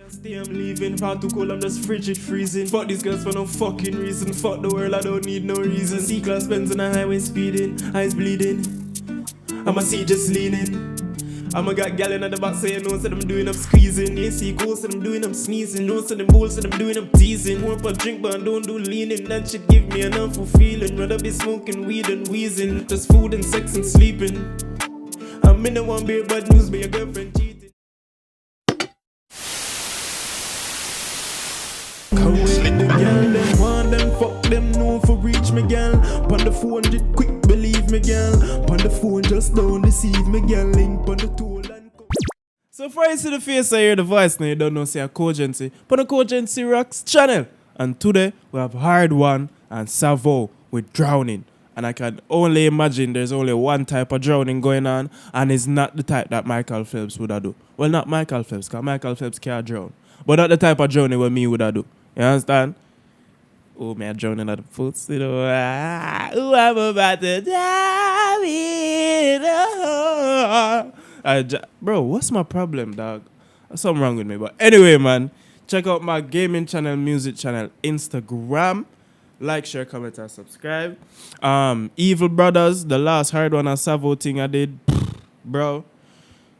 Stay, I'm leaving. Far too cold, I'm just frigid freezing. Fuck these girls for no fucking reason. Fuck the world, I don't need no reason. C-class Benz on the highway speeding, eyes bleeding. I'ma see just leaning. I'ma got gal in the back saying no, said I'm doing, I'm squeezing. They see cool, said I'm doing, I'm sneezing. No, said them bulls, said I'm doing, I'm teasing. More for drink, but I don't do leaning. That shit give me an awful feeling. Rather be smoking weed and wheezing. Just food and sex and sleeping. I'm in the one beer, bad news, but your girlfriend cheating. Come with the girl, them want them, fuck them, no for reach me, girl. Pon the 400, quick believe me, girl. Pon the phone, just don't deceive me, girl. Link pon the tool and so far you see the face, I hear the voice, now you don't know say a Cogency. Pon the Cogency Rocks channel. And today we have Horrid1 and Sav'O with drowning. And I can only imagine there's only one type of drowning going on, and it's not the type that Michael Phelps would have do. Well, not Michael Phelps, because Michael Phelps can't drown. But not the type of drowning what me would have do. You understand? Oh, man, I'm drowning at the foot. You know, I'm about to die in bro, what's my problem, dog? There's something wrong with me. But anyway, man, check out my gaming channel, music channel, Instagram. Like, share, comment, and subscribe. Evil Brothers, the last Horrid1 and Sav'O thing I did, bro.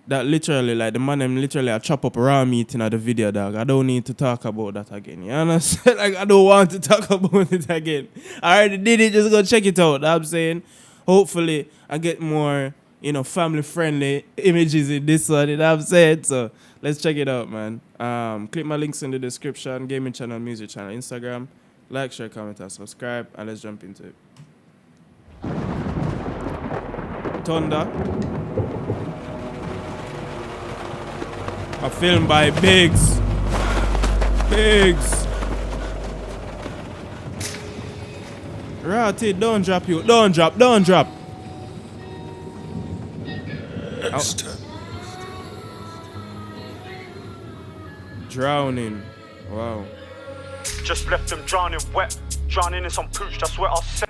That literally, like, the man them literally I chop up raw meat in the video, dog. I don't need to talk about that again. You understand? Like, I don't want to talk about it again. I already did it, just go check it out. I'm saying, hopefully, I get more, you know, family-friendly images in this one. You know what I'm saying? So, let's check it out, man. Click my links in the description. Gaming channel, music channel, Instagram. Like, share, comment, and subscribe. And let's jump into it. Thunder. A film by Biggs. Biggs. Ratty, don't drop you. Don't drop. Don't drop. Drowning. Wow. Just left them drowning wet. Drowning in some pooch, that's what I said.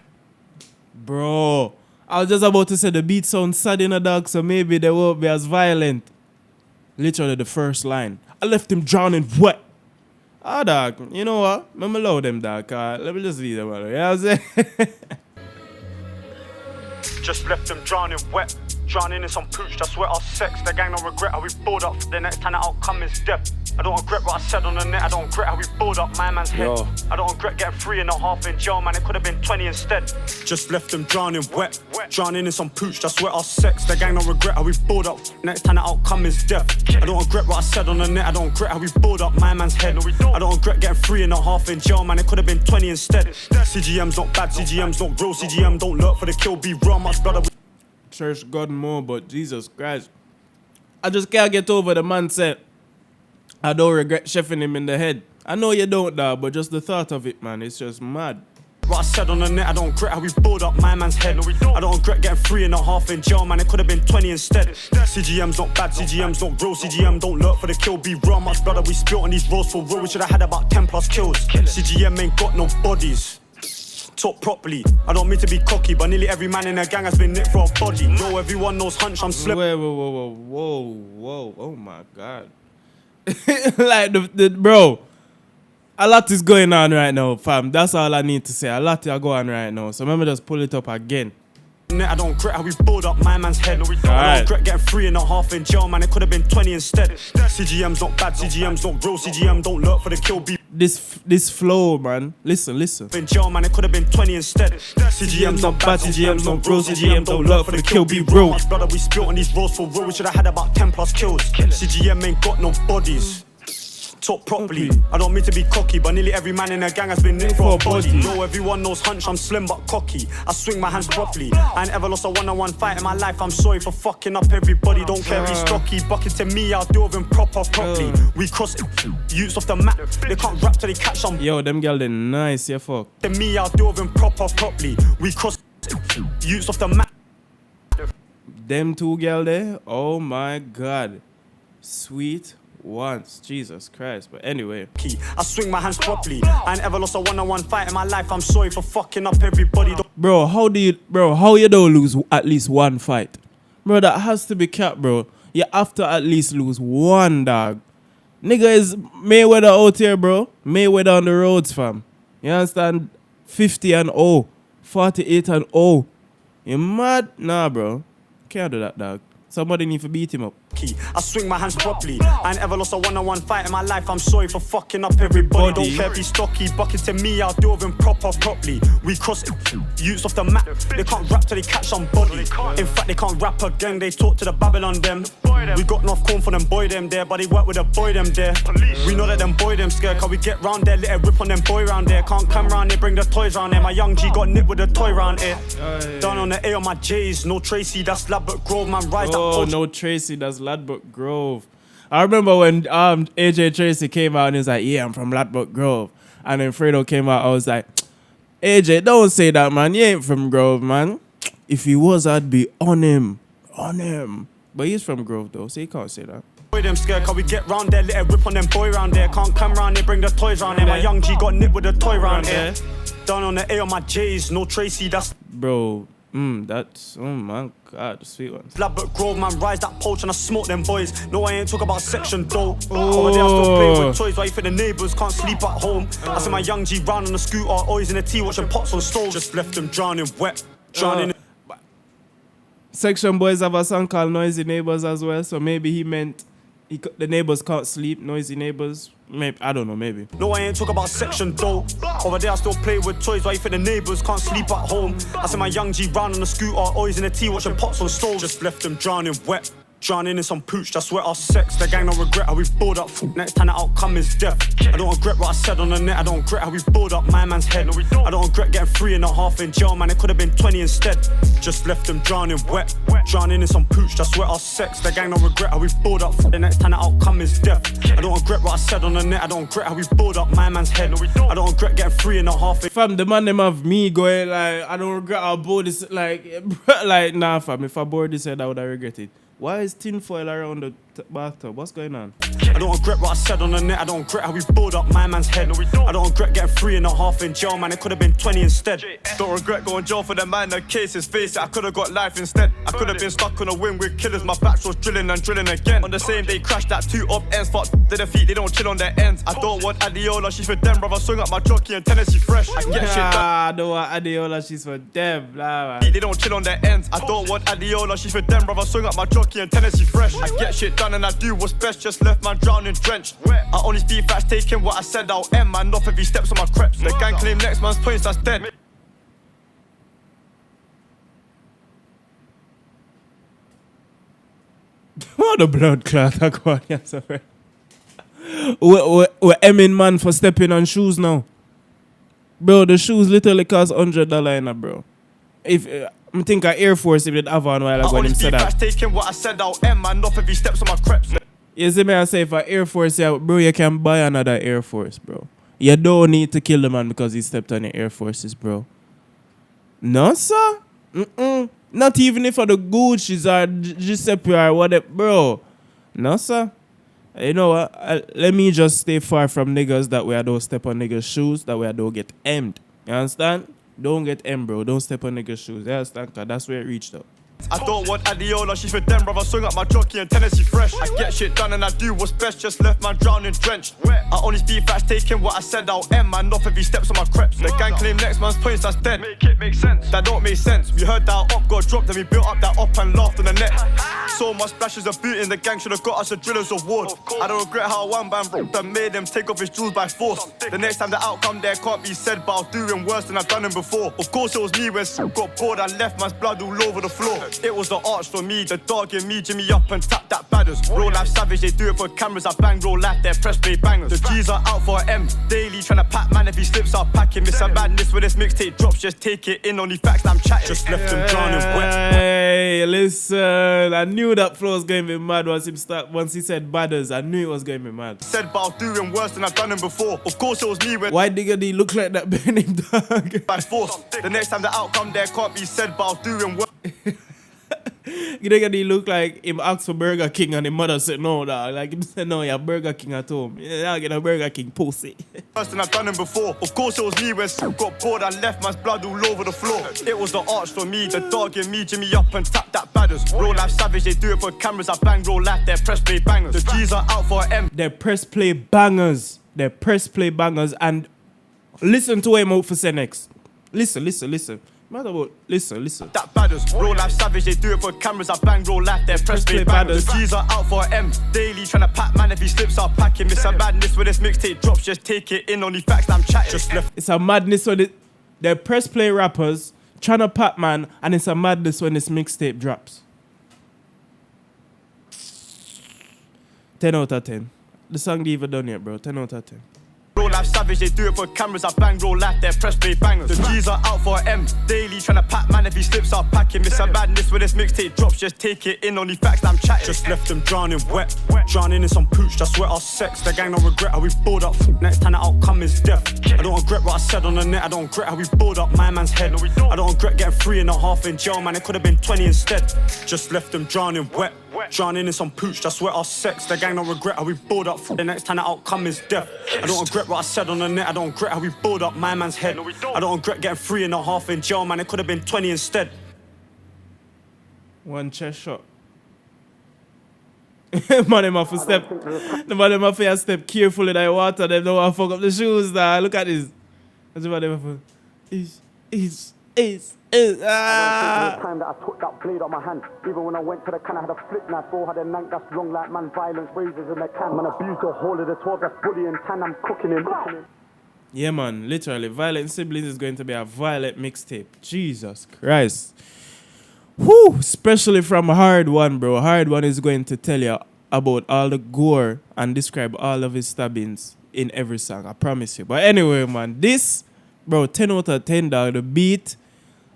Bro, I was just about to say the beat sounds sad in a dog, so maybe they won't be as violent. Literally the first line. I left him drowning wet. Ah, dog, you know what? I'm gonna allow them, dog. Let me just leave them out. You know what I'm saying? Just left them drowning wet. Drowning in some pooch, that's where our sex. The gang don't regret how we balled up. The next time the outcome is death. I don't regret what I said on the net. I don't regret how we balled up my man's head. Yo. I don't regret getting 3.5 in jail, man. It could have been 20 instead. Just left them drowning wet. Drowning in some pooch, that's where our sex. The gang don't regret how we balled up. Next time the outcome is death. I don't regret what I said on the net. I don't regret how we balled up my man's head. I don't regret getting 3.5 in jail, man. It could have been 20 instead. CGM's not bad, CGM's not real. CGM don't lurk for the kill, be real much brother. Church God more, but Jesus Christ. I just can't get over the man said, I don't regret chefing him in the head. I know you don't, dog, but just the thought of it, man, it's just mad. What I said on the net, I don't regret how we balled up my man's head. I don't regret getting 3.5 in jail, man. It could have been 20 instead. CGM's not bad, CGM's not real. CGM don't lurk for the kill, be real much brother. We spilt on these roads for real. We should have had about 10 plus kills. CGM ain't got no bodies. Talk properly. I don't mean to be cocky, but nearly every man in the gang has been nicked for a body. No, everyone knows hunch, I'm slim. Whoa. Oh my God. Like bro, a lot is going on right now, fam. That's all I need to say. A lot is going on right now. So let me just pull it up again. I don't regret how we balled up my man's head. I don't regret getting 3.5 in jail, man. It could have been 20 instead. CGM's not bad, CGM's not real. CGM don't lurk for the kill, be this flow, man. Listen. in jail, man. It could have been 20 instead. CGM's not bad, CGM's not real. CGM don't lurk for the kill, be real. Much brother, we spilt on these roads for real. We should have had about 10 plus kills. CGM ain't got no bodies. Talk properly. I don't mean to be cocky, but nearly every man in the gang has been nicked for a body. No, everyone knows hunch, I'm slim but cocky. I swing my hands properly. I ain't ever lost a one-on-one fight in my life. I'm sorry for fucking up everybody. Don't care if he's stocky. Bucket to me, I'll deal with him properly. We cross youths off the map. They can't rap till they catch some. Yo, them girls they nice, yeah, fuck. To me, I'll deal with him properly. We cross youths off the map. Them two girls there, oh my God. Sweet once, Jesus Christ. But anyway, I swing my hands properly. I ain't ever lost a one-on-one fight in my life. I'm sorry for fucking up everybody. Bro, how you don't lose at least one fight? Bro, that has to be capped, bro. You have to at least lose one, dog. Nigga is Mayweather out here, bro. Mayweather on the roads, fam. You understand? 50 and 0. 48 and 0. You mad? Nah, bro. Can't do that, dog. Somebody need to beat him up. I swing my hands properly. I ain't ever lost a one-on-one fight in my life. I'm sorry for fucking up everybody. Don't care if he's stocky, bucket to me, I'll do with him properly. We cross it, youths off the map. They can't rap till they catch somebody. In fact, they can't rap again. They talk to the Babylon them. We got enough corn for them boy them there, but they work with the boy them there. We know that them boy them scared, cause we get round there, let it rip on them boy round there. Can't come round here, bring the toys round there. My young G got nipped with a toy round here. Down on the A on my J's, no Tracy, that's Ladbroke Grove, man. Rise that Oh, no Tracy, that's Ladbroke Grove. I remember when AJ Tracy came out and he was like, yeah, I'm from Ladbroke Grove. And then Fredo came out, I was like, AJ, don't say that, man. You ain't from Grove, man. If he was, I'd be on him. On him. But he's from Grove, though, so he can't say that. Boy them scared, cause we get round there, let it rip on them boy round there. Can't come round here, bring the toys round there. My young G got nipped with a toy round here. Down on the A on my J's, no Tracy, that's... Bro, that's... Oh, my God, sweet one. Ladbroke Grove, man, rise that poach and I smoke them boys. No, I ain't talk about section, though. Over there, I still play with toys, why you think the neighbours can't sleep at home? I see my young G round on the scooter, always in the tea, watching pots on stoves. Just left them drowning wet, drowning Section boys have a song called Noisy Neighbors as well, so maybe he meant the neighbors can't sleep, noisy neighbors. Maybe, I don't know, maybe. No, I ain't talk about section though. Over there I still play with toys, why you think the neighbours can't sleep at home? I see my young G round on the scooter, always in the tea, watching pots on stoves. Just left them drowning wet, drowning in some pooch, that's where our sex. The gang don't regret how we balled up. Next time the outcome is death. I don't regret what I said on the net, I don't regret how we balled up my man's head. I don't regret getting 3.5 in jail, man, it could have been 20 instead. Just left them drowning wet, drowning in some pooch, that's where our sex. The gang don't regret how we balled up. The next time the outcome is death. I don't regret what I said on the net, I don't regret how we balled up my man's head. I don't regret getting 3.5 in. Fam, the man them have me going like, I don't regret how I bought this, like, nah fam, if I bought this head I would have regretted. Why is tinfoil around the bathtub? What's going on? I don't regret what I said on the net, I don't regret how we balled up my man's head. I don't regret getting 3.5 in jail, man, it could have been 20 instead. Don't regret going jail for the minor cases, face it, I could have got life instead. I could have been stuck on a wing with killers, my back was drilling and drilling again. On the same day, crashed that 2 up ends, fuck the defeat, they don't chill on their ends. I don't want Adiola, she's for them, brother, swing up my jockey and Tennessee fresh. I get shit done. I don't want Adiola, she's for them, blah, They don't chill on their ends. I don't want Adiola, she's for them, brother, swing up my jockey and Tennessee fresh. I get shit done and I do what's best, just left man drowning drenched. I only speak facts, taking what I said, I'll end man off if he steps on my creps. The gang claim next man's points, that's dead. What a blood clot, I go on, yes, sir. We're emming man for stepping on shoes now. Bro, the shoes literally cost $100 in a bro. If I think an Air Force if they'd have on while I go and said that. Taking what I said, I'll end man off if he steps on my creps. You see me, I say for Air Force, yeah, bro, you can buy another Air Force, bro. You don't need to kill the man because he stepped on the Air Forces, bro. No, sir. Not even if for the Gucci's or Giuseppe or whatever, bro. No, sir. You know what? Let me just stay far from niggas that way I don't step on niggas' shoes, that way I don't get emmed. You understand? Don't get emmed, bro. Don't step on niggas' shoes. You understand? Cause that's where it reached out. I don't want Adiola, she's for them, brother, swing up my jockey and Tennessee fresh. I get shit done and I do what's best, just left man drowning drenched. I only speak facts, taking what I said, I'll end man off if he steps on my creps. The gang claim next man's points, that's dead. Make it make sense. That don't make sense. We heard that our up got dropped, then we built up that up and laughed on the net. So much splashes of boot in the gang, should've got us a driller's award. I don't regret how one band broke that made them take off his jewels by force. The next time the outcome there can't be said, but I'll do him worse than I've done him before. Of course it was me when got bored and left man's blood all over the floor. It was the arch for me, the dog in me, Jimmy up and tap that badders. Real life savage, they do it for cameras, I bang real life, they're press play bangers. The G's are out for M, daily tryna pack man, if he slips I'll pack him. It's a madness when this mixtape drops, just take it in, only facts I'm chatting. Just left him drowning wet. Hey, listen, I knew that flow was going to be mad once he said badders, I knew it was going to be mad. Said but I'll do him worse than I've done him before. Of course it was me when why did he look like that burning dog? by force. The next time the outcome there can't be said, but I'll do him worse. They look like him asked for Burger King and the mother said no, dog. Like him said no, you're Burger King at home. Yeah, I get a Burger King pussy. First and I've done him before. Of course it was me when got bored and left man's blood all over the floor. It was the arch for me, the dog in me, Jimmy up and tap that badders. Real life savage, they do it for cameras. I bang real life, they're press play bangers. The G's are out for M. They're press play bangers. They're press play bangers. And listen to him out for say next. Listen. Matter about listen. That badders, real life savage, they do it for cameras. I bang real life, they're press play bangers. The G's are out for M. Daily tryna pack man, if he slips, I'll pack him. It's a madness when this mixtape drops, just take it in on the facts that I'm chatting. Just left. It's a madness when they're press play rappers trying to pack man, and it's a madness when this mixtape drops. 10 out of 10. The song ain't even done yet, bro. 10 out of 10. Real life savage, they do it for cameras. I bang real life, they're press play bangers. The G's are out for M. Daily tryna pack man, if he slips, I'll pack him. It's a madness when this mixtape drops, just take it in on the facts that I'm chatting. Just left them drowning wet, drowning in some pooch, that's where our sex. The gang don't regret how we balled up. Next time the outcome is death. I don't regret what I said on the net, I don't regret how we balled up my man's head. I don't regret getting 3.5 in jail, man, it could have been 20 instead. Just left them drowning wet, drowning in some pooch, that's where our sex. The gang don't regret how we balled up. The next time the outcome is death. I don't regret what I said on the net, I don't regret how we balled up my man's head. I don't regret getting 3.5 in jail, man, it could have been 20 instead. One chest shot. Man, them have to step. The man them have to step carefully in the water. They don't want to fuck up the shoes. Look at this. That's what they have to. The time that I took that blade on my hand, even when I went to the can, I had a flip knife, bro, had a knife that's long like man, violence razors in the can. Man, abused the whole of the 12, that's bullying, tan, I'm cooking him. Yeah, man, literally, Violent Siblings is going to be a violent mixtape. Jesus Christ. Whew, especially from Horrid1, bro. Horrid1 is going to tell you about all the gore and describe all of his stabbings in every song, I promise you. But anyway, man, this, bro, 10 out of 10, dog. The beat,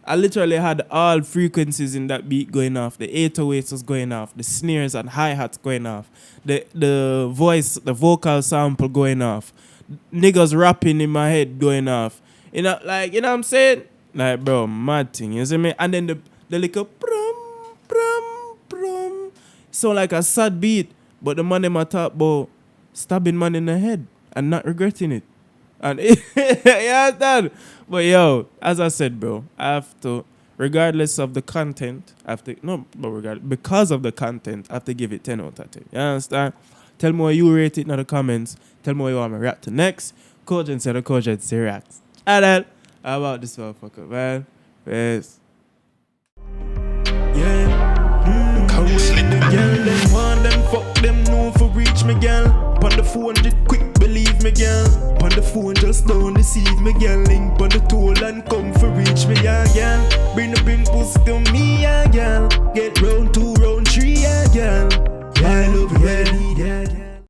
I literally had all frequencies in that beat going off. The 808s was going off. The snares and hi-hats going off. The voice, the vocal sample going off. Niggas rapping in my head going off. You know, like, you know what I'm saying? Like, bro, mad thing, you see me? And then the little prum. Sound like a sad beat, but the man them a talk about stabbing man in the head and not regretting it. And yeah, that. But yo, as I said, bro, I have to, regardless of the content, because of the content, I have to give it 10 out of 10. You understand? Tell me what you rate it in the comments. Tell me what you want me to react to next. Cogent said the Cogent say react. And then, how about this motherfucker, man? Peace. Yeah, when the girl them want them, fuck them, no for reach me, girl. Pon the phone, just quick, believe me, girl. Pon the phone, just don't deceive me, girl. Link pon the toll and come for reach me, yeah, girl. Bring pussy to me, yeah, girl. Get round 2, round 3, yeah, girl. Yeah, I love you, yeah, yeah.